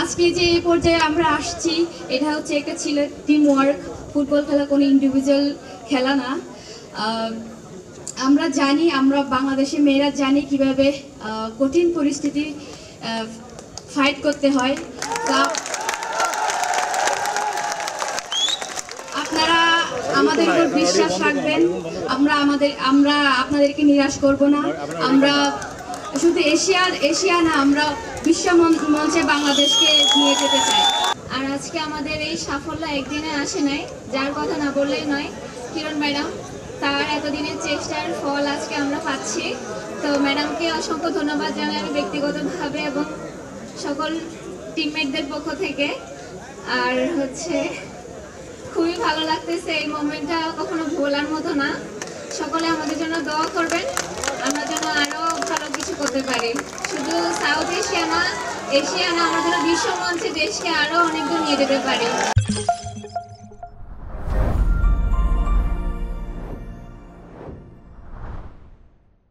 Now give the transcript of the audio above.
আজকে যে এই পর্যায়ে আমরা আসছি এটা হচ্ছে একটা ছিল টিম ওয়ার্ক। ফুটবল খেলা কোনো ইন্ডিভিজুয়াল খেলা না। আমরা জানি, আমরা বাংলাদেশি মেয়েরা জানি কিভাবে কঠিন পরিস্থিতি ফাইট করতে হয়। আপনারা আমাদের উপর বিশ্বাস রাখবেন। আমরা আপনাদেরকে নিরাশ করব না। আমরা শুধু এশিয়া না, আমরা বিশ্ব মঞ্চে বাংলাদেশকে নিয়ে যেতে চাই। আর আজকে আমাদের এই সাফল্য একদিনে আসে নাই, যার কথা না বললেই নয়। কিরণ ম্যাডাম, তার এতদিনের চেষ্টার ফল আজকে আমরা পাচ্ছি। তো ম্যাডামকে অসংখ্য ধন্যবাদ জানাই আমি ব্যক্তিগতভাবে এবং সকল টিমমেটদের পক্ষ থেকে। আর হচ্ছে খুবই ভালো লাগতেছে, এই মোমেন্টটা কখনো ভোলার মতো না। সকলে আমাদের জন্য দোয়া করবেন, আমরা যেন আরো ভালো কিছু করতে পারি। শুধু সাউথ এশিয়া না, আমরা যেন বিশ্ব মঞ্চে দেশকে আরো অনেক দূর নিয়ে যেতে পারি।